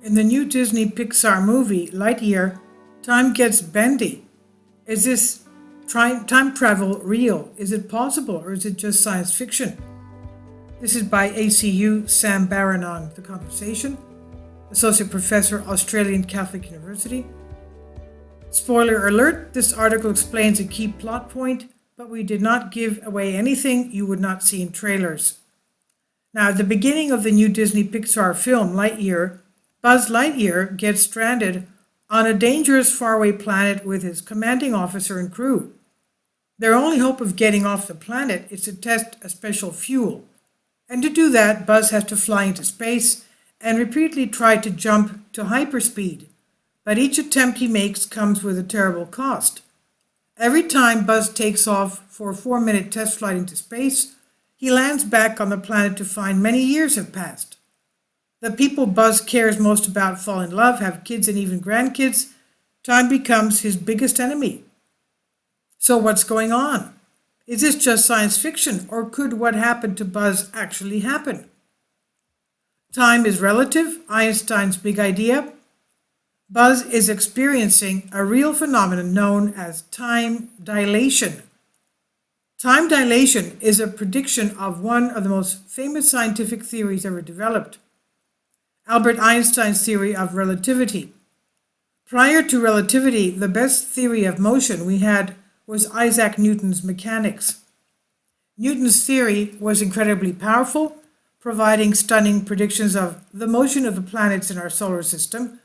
In the new Disney Pixar movie, Lightyear, time gets bendy. Is this time travel real? Is it possible or is it just science fiction? This is by ACU Sam Barron on The Conversation, Associate Professor, Australian Catholic University. Spoiler alert, this article explains a key plot point, but we did not give away anything you would not see in trailers. Now, at the beginning of the new Disney Pixar film, Lightyear, Buzz Lightyear gets stranded on a dangerous faraway planet with his commanding officer and crew. Their only hope of getting off the planet is to test a special fuel. And to do that, Buzz has to fly into space and repeatedly try to jump to hyperspeed. But each attempt he makes comes with a terrible cost. Every time Buzz takes off for a 4-minute test flight into space, he lands back on the planet to find many years have passed. The people Buzz cares most about fall in love, have kids and even grandkids. Time becomes his biggest enemy. So what's going on? Is this just science fiction, or could what happened to Buzz actually happen? Time is relative, Einstein's big idea. Buzz is experiencing a real phenomenon known as time dilation. Time dilation is a prediction of one of the most famous scientific theories ever developed, Albert Einstein's theory of relativity. Prior to relativity, the best theory of motion we had was Isaac Newton's mechanics. Newton's theory was incredibly powerful, providing stunning predictions of the motion of the planets in our solar system.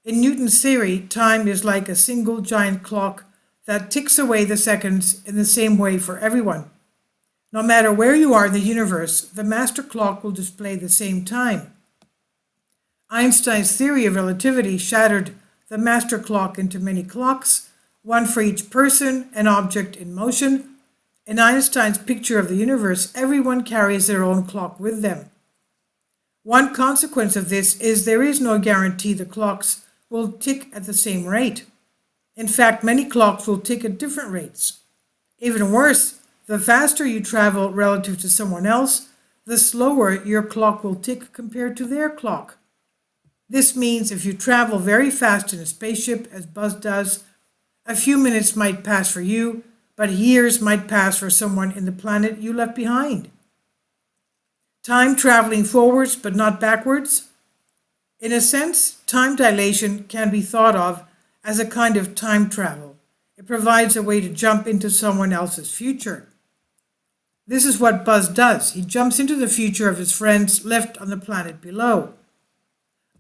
In Newton's theory, time is like a single giant clock that ticks away the seconds in the same way for everyone. No matter where you are in the universe, the master clock will display the same time. Einstein's theory of relativity shattered the master clock into many clocks, one for each person and object in motion. In Einstein's picture of the universe, everyone carries their own clock with them. One consequence of this is there is no guarantee the clocks will tick at the same rate. In fact, many clocks will tick at different rates. Even worse, the faster you travel relative to someone else, the slower your clock will tick compared to their clock. This means if you travel very fast in a spaceship, as Buzz does, a few minutes might pass for you, but years might pass for someone in the planet you left behind. Time traveling forwards but not backwards? In a sense, time dilation can be thought of as a kind of time travel. It provides a way to jump into someone else's future. This is what Buzz does. He jumps into the future of his friends left on the planet below.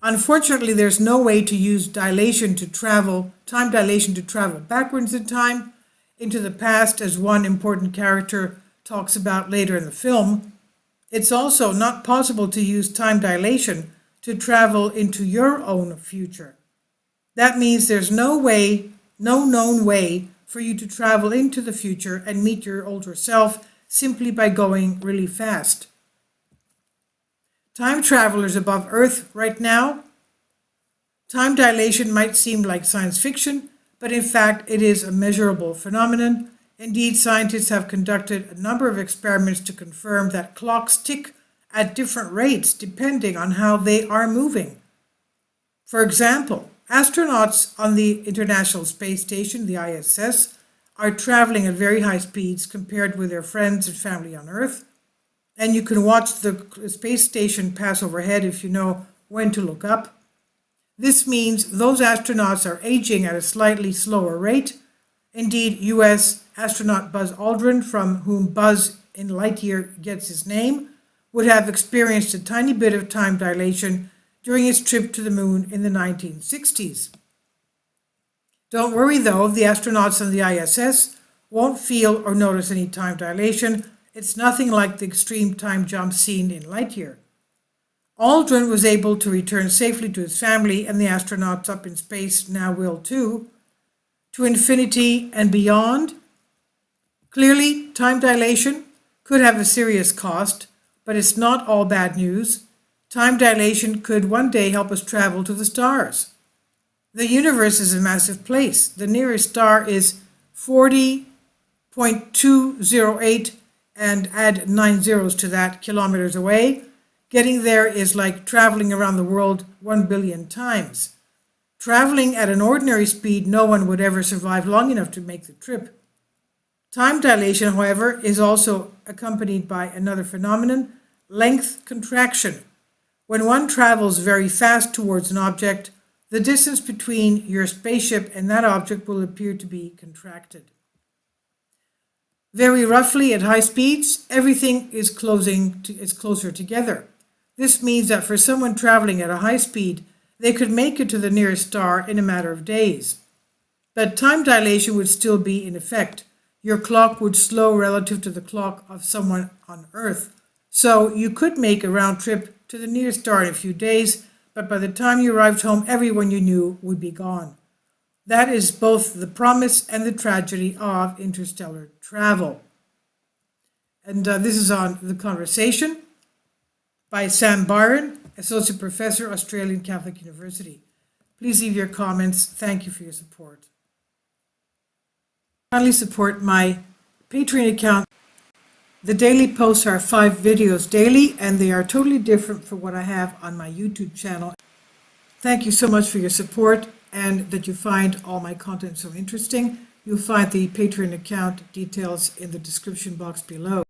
Unfortunately, there's no way to use time dilation to travel backwards in time into the past, as one important character talks about later in the film. It's also not possible to use time dilation to travel into your own future. That means there's no known way for you to travel into the future and meet your older self simply by going really fast. Time travelers above Earth right now. Time dilation might seem like science fiction, but in fact it is a measurable phenomenon. Indeed, scientists have conducted a number of experiments to confirm that clocks tick at different rates depending on how they are moving. For example, astronauts on the International Space Station, the ISS, are traveling at very high speeds compared with their friends and family on Earth. And you can watch the space station pass overhead if you know when to look up. This means those astronauts are aging at a slightly slower rate. Indeed, US astronaut Buzz Aldrin, from whom Buzz in Lightyear gets his name, would have experienced a tiny bit of time dilation during his trip to the moon in the 1960s. Don't worry though, the astronauts on the ISS won't feel or notice any time dilation. It's nothing like the extreme time jump seen in Lightyear. Aldrin was able to return safely to his family, and the astronauts up in space now will too, to infinity and beyond. Clearly, time dilation could have a serious cost, but it's not all bad news. Time dilation could one day help us travel to the stars. The universe is a massive place. The nearest star is 40.208, and add 9 zeros to that, kilometers away. Getting there is like traveling around the world 1 billion times. Traveling at an ordinary speed, no one would ever survive long enough to make the trip. Time dilation, however, is also accompanied by another phenomenon, length contraction. When one travels very fast towards an object, the distance between your spaceship and that object will appear to be contracted. Very roughly, at high speeds, everything is closer together. This means that for someone traveling at a high speed, they could make it to the nearest star in a matter of days. But time dilation would still be in effect. Your clock would slow relative to the clock of someone on Earth. So you could make a round trip to the nearest star in a few days, but by the time you arrived home, everyone you knew would be gone. That is both the promise and the tragedy of interstellar travel. And this is on The Conversation by Sam Byron, Associate Professor, Australian Catholic University. Please leave your comments. Thank you for your support. Kindly support my Patreon account. The daily posts are 5 videos daily, and they are totally different from what I have on my YouTube channel. Thank you so much for your support and that you find all my content so interesting. You'll find the Patreon account details in the description box below.